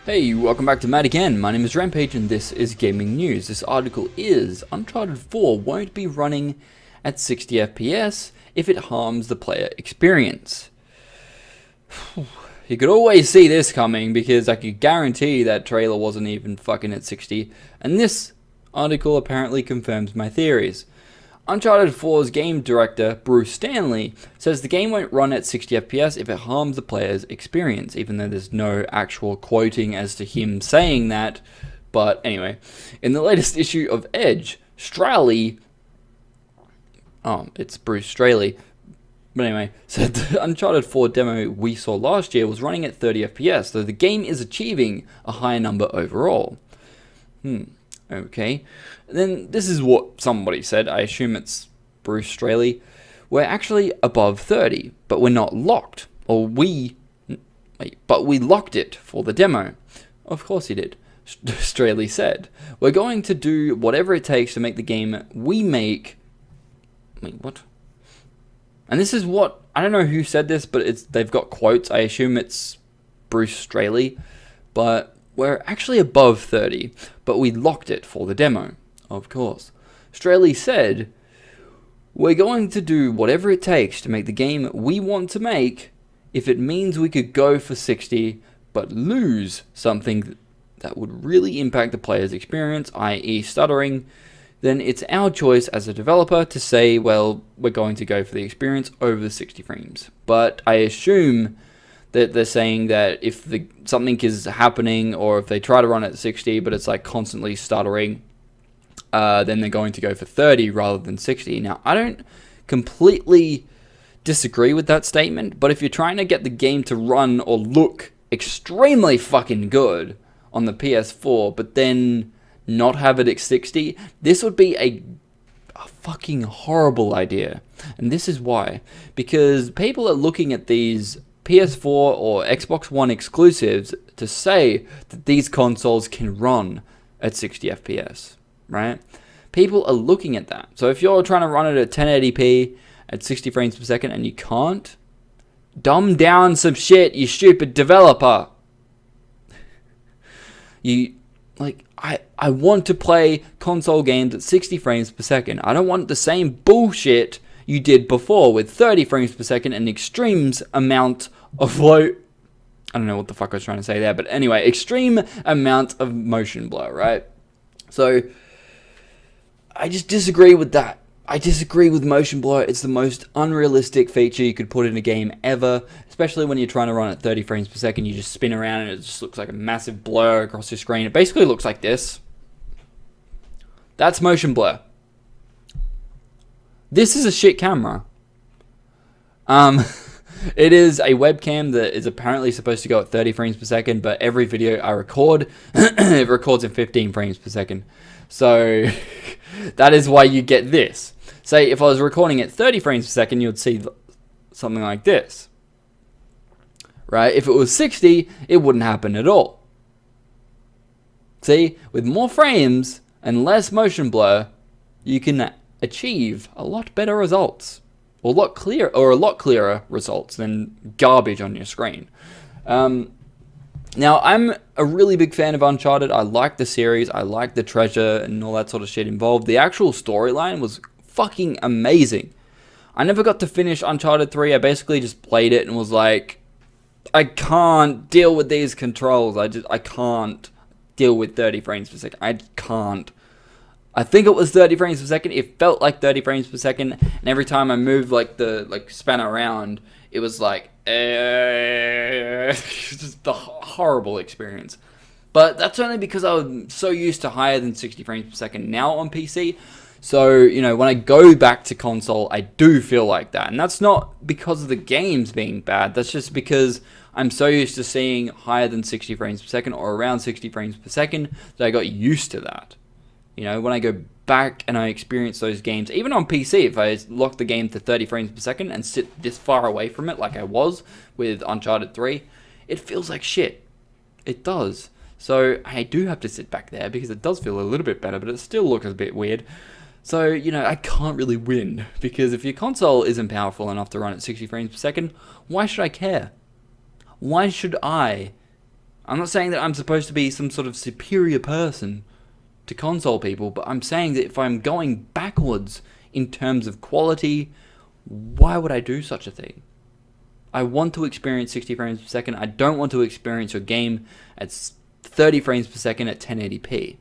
Hey, welcome back to Matt again. My name is Rampage and this is Gaming News. This article is Uncharted 4 won't be running at 60 FPS if it harms the player experience. You could always see this coming because I could guarantee that trailer wasn't even fucking at 60, and this article apparently confirms my theories. Uncharted 4's game director, Bruce Stanley, says the game won't run at 60 FPS if it harms the player's experience, even though there's no actual quoting as to him saying that. But anyway, in the latest issue of Edge, Straley, it's Bruce Straley, but anyway, said the Uncharted 4 demo we saw last year was running at 30 FPS, so the game is achieving a higher number overall. Okay, then this is what somebody said. I assume it's Bruce Straley. We're actually above 30, but we're not locked. But we locked it for the demo. Of course he did. Straley said, we're going to do whatever it takes to make the game we make... Wait, what? And this is what... I don't know who said this, but they've got quotes. I assume it's Bruce Straley. But... we're actually above 30, but we locked it for the demo, of course. Straley said, we're going to do whatever it takes to make the game we want to make. If it means we could go for 60, but lose something that would really impact the player's experience, i.e. stuttering, then it's our choice as a developer to say, well, we're going to go for the experience over the 60 frames. But I assume... that they're saying that if something is happening, or if they try to run at 60 but it's like constantly stuttering, then they're going to go for 30 rather than 60. Now, I don't completely disagree with that statement, but if you're trying to get the game to run or look extremely fucking good on the PS4, but then not have it at 60, this would be a fucking horrible idea. And this is why. Because people are looking at these PS4 or Xbox One exclusives to say that these consoles can run at 60 FPS, right? People are looking at that. So if you're trying to run it at 1080p at 60 frames per second and you can't, dumb down some shit, you stupid developer. I want to play console games at 60 frames per second. I don't want the same bullshit you did before with 30 frames per second and extremes amount of I don't know what the fuck I was trying to say there, but anyway, extreme amount of motion blur, right? So, I just disagree with that. I disagree with motion blur. It's the most unrealistic feature you could put in a game ever, especially when you're trying to run at 30 frames per second. You just spin around and it just looks like a massive blur across your screen. It basically looks like this. That's motion blur. This is a shit camera. It is a webcam that is apparently supposed to go at 30 frames per second, but every video I record, it records in 15 frames per second. So, that is why you get this. Say, if I was recording at 30 frames per second, you'd see something like this. Right? If it was 60, it wouldn't happen at all. See, with more frames and less motion blur, you can achieve a lot better results. A lot clearer results than garbage on your screen. Now, I'm a really big fan of Uncharted. I like the series. I like the treasure and all that sort of shit involved. The actual storyline was fucking amazing. I never got to finish Uncharted 3. I basically just played it and was like, I can't deal with these controls. I can't deal with 30 frames per second. I can't. I think it was 30 frames per second. It felt like 30 frames per second, and every time I moved the span around, it was like just a horrible experience. But that's only because I'm so used to higher than 60 frames per second now on PC. So, you know, when I go back to console, I do feel like that. And that's not because of the games being bad. That's just because I'm so used to seeing higher than 60 frames per second or around 60 frames per second that I got used to that. You know, when I go back and I experience those games, even on PC, if I lock the game to 30 frames per second and sit this far away from it like I was with Uncharted 3, it feels like shit. It does. So I do have to sit back there because it does feel a little bit better, but it still looks a bit weird. So, you know, I can't really win because if your console isn't powerful enough to run at 60 frames per second, why should I care? Why should I I'm not saying that I'm supposed to be some sort of superior person to console people, but I'm saying that if I'm going backwards in terms of quality, why would I do such a thing? I want to experience 60 frames per second. I don't want to experience a game at 30 frames per second at 1080p.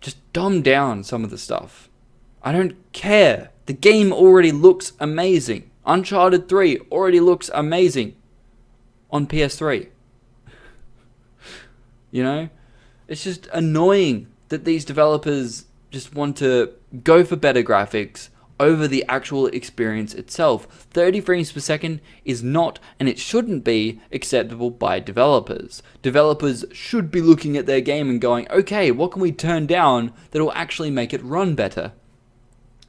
Just dumb down some of the stuff. I don't care. The game already looks amazing. Uncharted 3 already looks amazing on PS3. You know? It's just annoying that these developers just want to go for better graphics over the actual experience itself. 30 frames per second is not, and it shouldn't be, acceptable by developers. Developers should be looking at their game and going, okay, what can we turn down that will actually make it run better?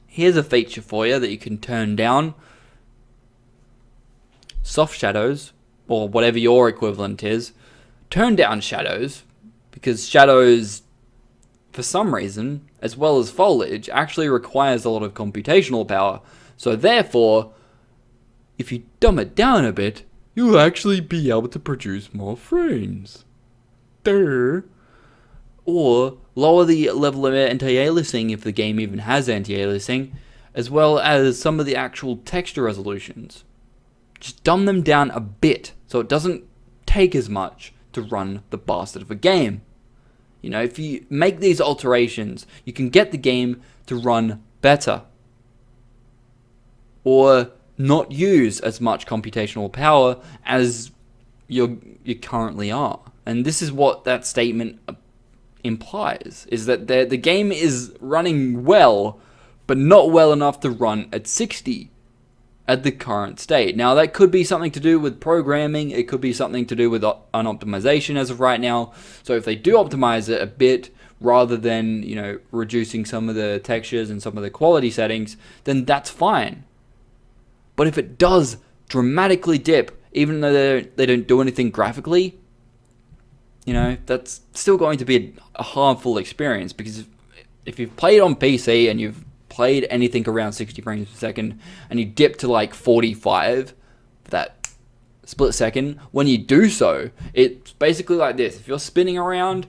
Here's a feature for you that you can turn down. Soft shadows, or whatever your equivalent is. Turn down shadows, because shadows, for some reason, as well as foliage, actually requires a lot of computational power. So therefore, if you dumb it down a bit, you'll actually be able to produce more frames. Durr. Or lower the level of anti-aliasing if the game even has anti-aliasing, as well as some of the actual texture resolutions. Just dumb them down a bit so it doesn't take as much to run the bastard of a game. You know, if you make these alterations, you can get the game to run better. Or not use as much computational power as you currently are. And this is what that statement implies, is that the game is running well, but not well enough to run at 60 at the current state. Now, that could be something to do with programming, it could be something to do with an optimization as of right now. So if they do optimize it a bit, rather than, you know, reducing some of the textures and some of the quality settings, then that's fine. But if it does dramatically dip, even though they don't do anything graphically, you know, that's still going to be a harmful experience, because if you've played on PC and you've played anything around 60 frames per second and you dip to like 45 for that split second, when you do so, it's basically like this. If you're spinning around,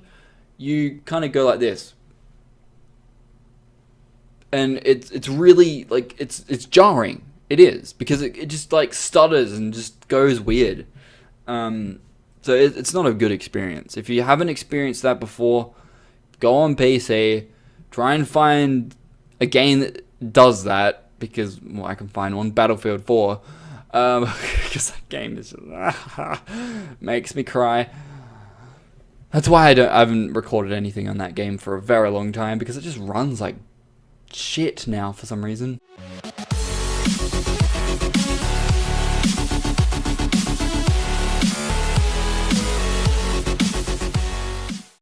you kind of go like this. And it's really like, it's jarring. It is, because it just like stutters and just goes weird. So it's not a good experience. If you haven't experienced that before, go on PC, try and find a game that does that, because, well, I can find one, Battlefield 4, because that game is just, makes me cry. That's why I haven't recorded anything on that game for a very long time, because it just runs like shit now for some reason.